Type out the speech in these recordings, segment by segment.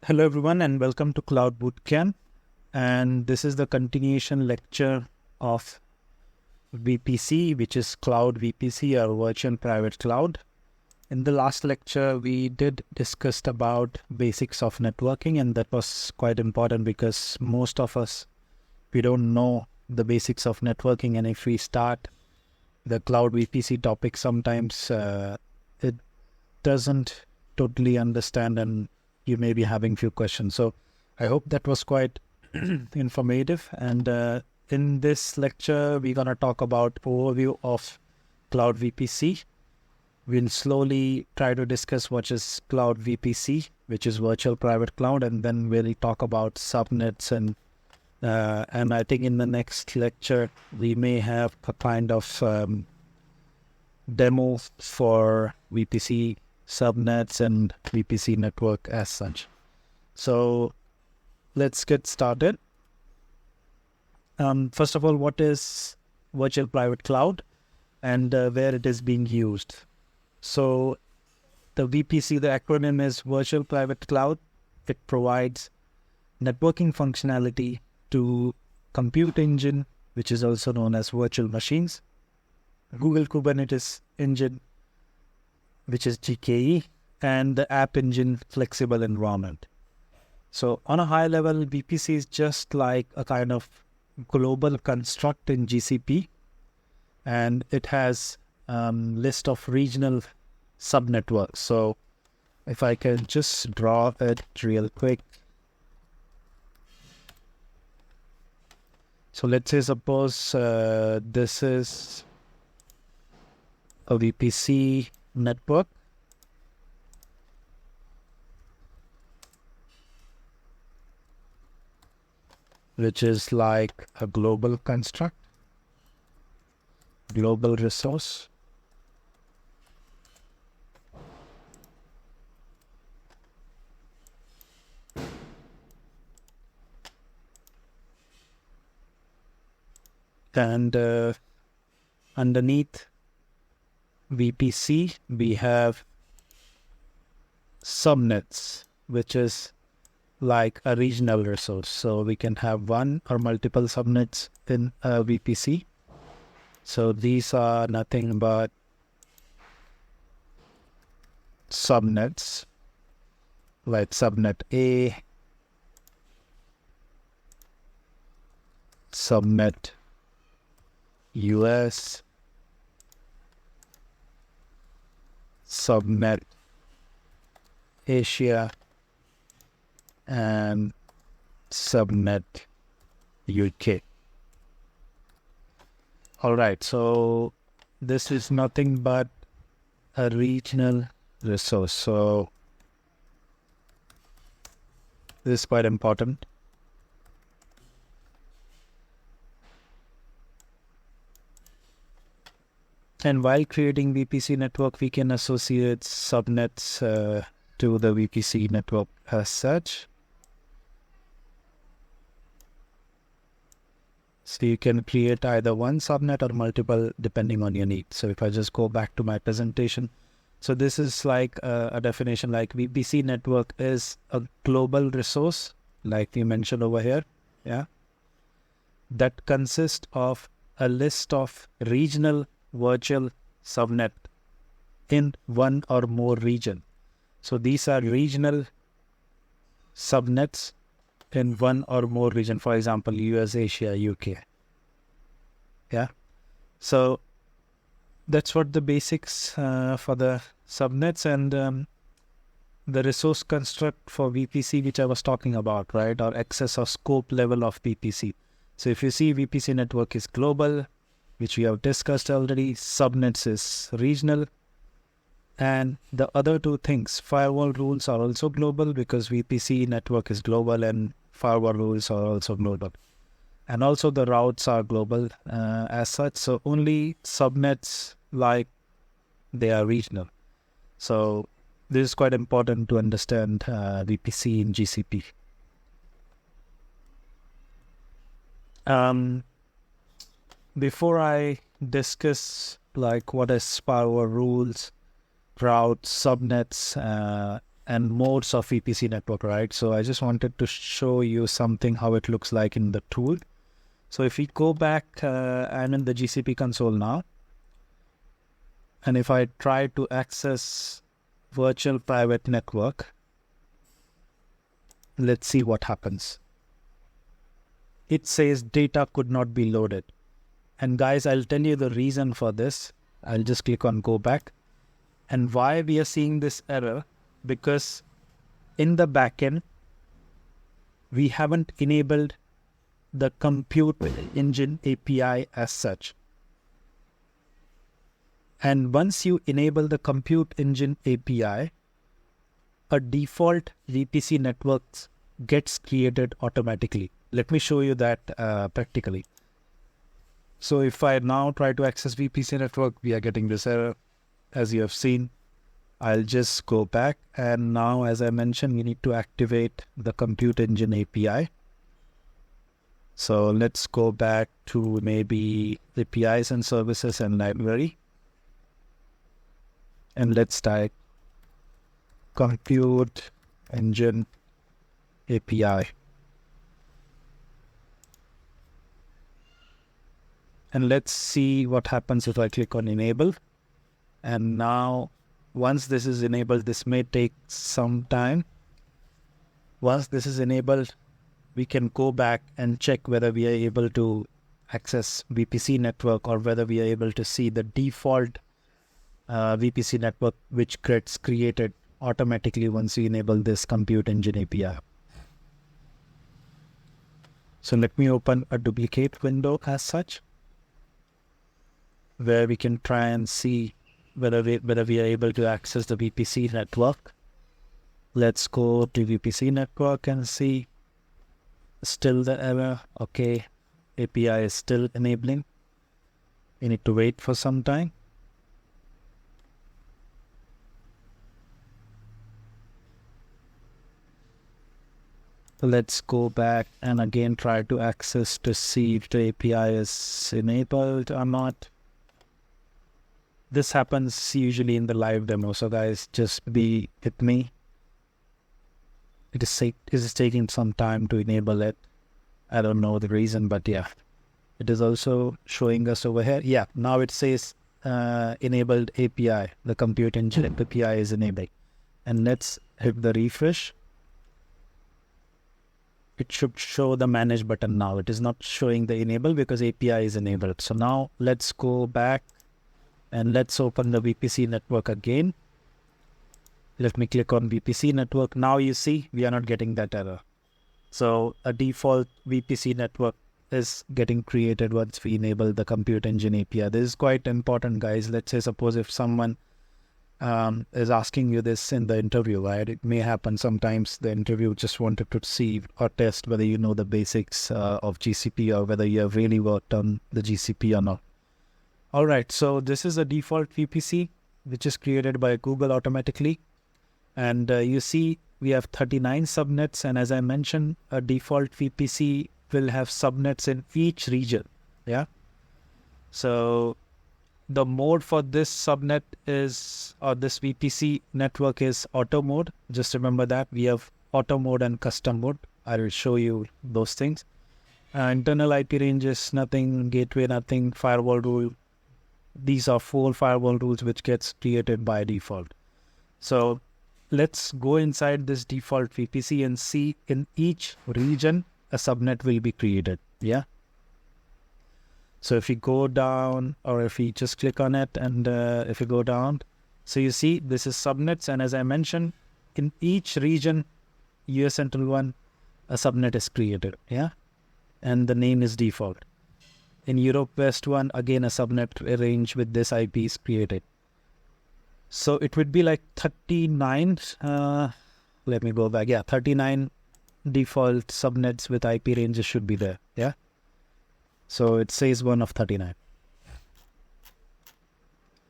Hello everyone and welcome to Cloud Bootcamp, and this is the continuation lecture of VPC, which is Cloud VPC or Virtual Private Cloud. In the last lecture we did discuss about basics of networking, and that was quite important because most of us, we don't know the basics of networking, and if we start the Cloud VPC topic, sometimes it doesn't totally understand and you may be having few questions. So I hope that was quite informative. And in this lecture, we're going to talk about overview of Cloud VPC. We'll slowly try to discuss what is Cloud VPC, which is Virtual Private Cloud, and then we'll talk about subnets. And I think in the next lecture, we may have a kind of demo for VPC subnets and VPC network as such. So let's get started. First of all, what is Virtual Private Cloud and where it is being used? So the VPC, the acronym is Virtual Private Cloud. It provides networking functionality to Compute Engine, which is also known as virtual machines, Google Kubernetes Engine, which is GKE, and the App Engine flexible environment. So on a high level, VPC is just like a kind of global construct in GCP, and it has list of regional subnetworks. So if I can just draw it real quick. So let's say suppose this is a VPC network, which is like a global construct, global resource. And underneath VPC, we have subnets, which is like a regional resource. So we can have one or multiple subnets in a VPC. So these are nothing but subnets, like subnet A, subnet US, subnet Asia, and subnet UK. All right, so this is nothing but a regional resource. So this is quite important. And while creating VPC network, we can associate subnets to the VPC network as such. So you can create either one subnet or multiple depending on your need. So if I just go back to my presentation, so this is like a definition, like VPC network is a global resource, like we mentioned over here, yeah, that consists of a list of regional virtual subnet in one or more region. So these are regional subnets in one or more region, for example, US, Asia, UK. Yeah. So that's what the basics for the subnets, and the resource construct for VPC, which I was talking about, right, or access or scope level of VPC. So if you see, VPC network is global, which we have discussed already. Subnets is regional. And the other two things, firewall rules are also global because VPC network is global and firewall rules are also global. And also the routes are global as such. So only subnets, like, they are regional. So this is quite important to understand VPC in GCP. Before I discuss like what is firewall rules, routes, subnets, and modes of VPC network, right? So I just wanted to show you something, how it looks like in the tool. So if we go back, I'm in the GCP console now. And if I try to access virtual private network, let's see what happens. It says data could not be loaded. And guys, I'll tell you the reason for this. I'll just click on go back. And why we are seeing this error, because in the backend, we haven't enabled the compute engine API as such. And once you enable the compute engine API, a default VPC network gets created automatically. Let me show you that practically. So if I now try to access VPC network, we are getting this error, as you have seen. I'll just go back, and now, as I mentioned, we need to activate the compute engine API. So let's go back to maybe APIs and services and library. And let's type compute engine API. And let's see what happens if I click on enable. And now, once this is enabled, this may take some time. Once this is enabled, we can go back and check whether we are able to access VPC network, or whether we are able to see the default VPC network, which gets created automatically once you enable this compute engine API. So let me open a duplicate window as such, where we can try and see whether we are able to access the VPC network. Let's go to VPC network and see. Still the error. Okay, API is still enabling. You need to wait for some time. Let's go back and again try to access to see if the API is enabled or not. This happens usually in the live demo, so guys, just be with me. It is taking some time to enable it. I don't know the reason, but yeah. It is also showing us over here. Yeah, now it says enabled API. The compute engine API is enabled. And let's hit the refresh. It should show the manage button now. It is not showing the enable because API is enabled. So now let's go back and let's open the VPC network again. Let me click on VPC network. Now you see we are not getting that error. So a default VPC network is getting created once we enable the compute engine API. This is quite important, guys. Let's say suppose if someone is asking you this in the interview, right? It may happen sometimes the interview just wanted to see or test whether you know the basics of GCP, or whether you have really worked on the GCP or not. All right, so this is a default VPC which is created by Google automatically. And you see we have 39 subnets. And as I mentioned, a default VPC will have subnets in each region. Yeah. So the mode for this subnet is, or this VPC network is auto mode. Just remember that we have auto mode and custom mode. I will show you those things. Internal IP ranges, nothing. Gateway, nothing. Firewall rule. These are 4 firewall rules which gets created by default. So let's go inside this default VPC and see in each region a subnet will be created. Yeah. So if you go down, or if you just click on it, and if you go down, so you see this is subnets. And as I mentioned, in each region, US Central 1, a subnet is created. Yeah. And the name is default. In Europe West 1, again, a subnet range with this IP is created. So it would be like 39, let me go back. Yeah, 39 default subnets with IP ranges should be there. Yeah. So it says 1 of 39.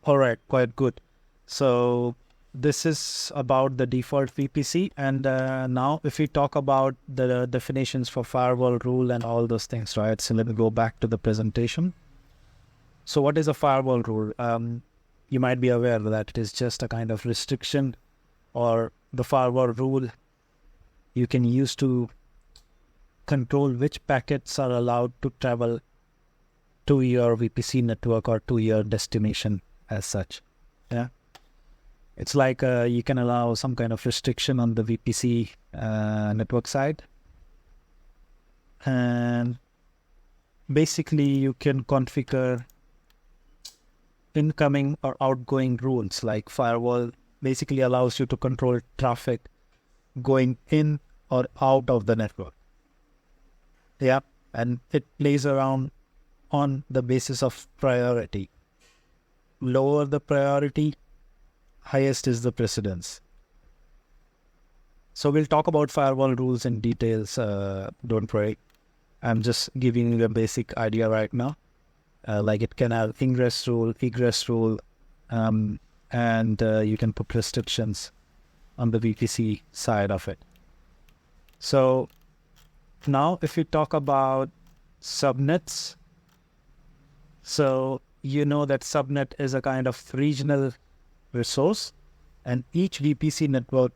All right, quite good. So this is about the default VPC. And now if we talk about the definitions for firewall rule and all those things, right? So let me go back to the presentation. So what is a firewall rule? You might be aware that it is just a kind of restriction or the firewall rule you can use to control which packets are allowed to travel to your VPC network or to your destination as such. Yeah, it's like you can allow some kind of restriction on the VPC network side, and basically you can configure incoming or outgoing rules. Like firewall basically allows you to control traffic going in or out of the network. Yeah, and it plays around on the basis of priority. Lower the priority, highest is the precedence. So we'll talk about firewall rules in details, don't worry. I'm just giving you a basic idea right now. Like it can have ingress rule, egress rule, and you can put restrictions on the VPC side of it. So now if you talk about subnets, so you know that subnet is a kind of regional resource, and each VPC network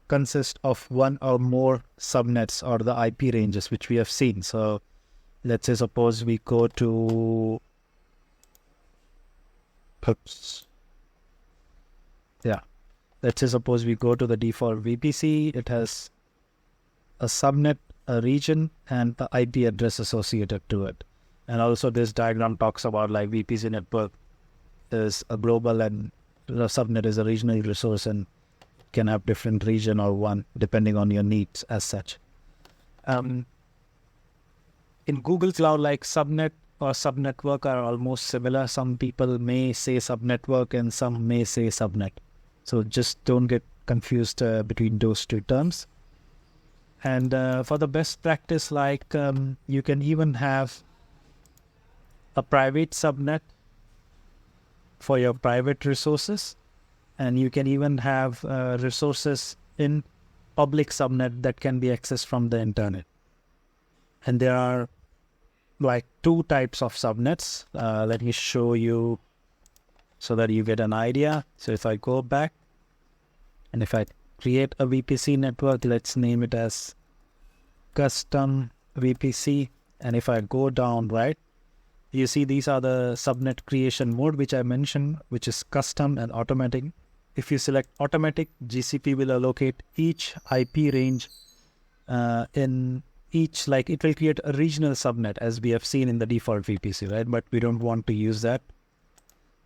consists of one or more subnets or the IP ranges, which we have seen. So let's say suppose we go to let's say suppose we go to the default VPC. It has a subnet, a region, and the IP address associated to it. And also this diagram talks about like VPC network is a global and the subnet is a regional resource and can have different region or one depending on your needs as such. In Google Cloud, like subnet or subnetwork are almost similar. Some people may say subnetwork and some may say subnet. So just don't get confused between those two terms. And for the best practice, like you can even have a private subnet for your private resources, and you can even have resources in public subnet that can be accessed from the internet. And there are like two types of subnets. Let me show you so that you get an idea. So if I go back and if I create a VPC network, let's name it as custom VPC. And if I go down, right, you see these are the subnet creation mode, which I mentioned, which is custom and automatic. If you select automatic, GCP will allocate each IP range in each, like it will create a regional subnet as we have seen in the default VPC, right? But we don't want to use that.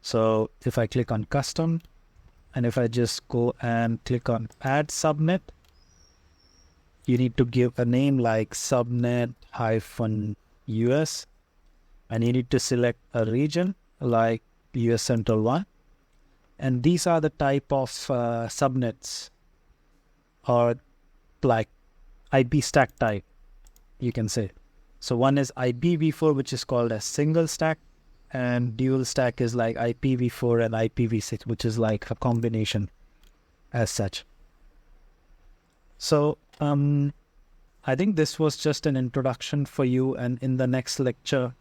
So if I click on custom, and if I just go and click on add subnet, you need to give a name like subnet-US, and you need to select a region like US Central 1. And these are the type of subnets or like IP stack type, you can say. So one is IPv4, which is called a single stack, and dual stack is like IPv4 and IPv6, which is like a combination as such. So I think this was just an introduction for you, and in the next lecture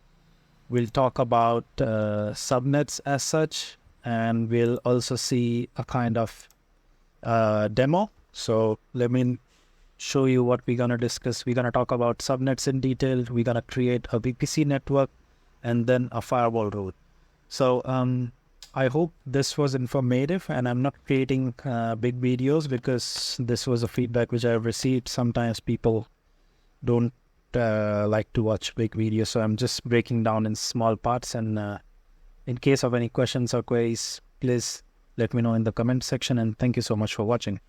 we'll talk about subnets as such, and we'll also see a kind of demo. So let me show you what we're going to discuss. We're going to talk about subnets in detail. We're going to create a VPC network and then a firewall rule. So I hope this was informative, and I'm not creating big videos because this was a feedback which I've received. Sometimes people don't like to watch big videos, so I'm just breaking down in small parts. And in case of any questions or queries, please let me know in the comment section, and thank you so much for watching.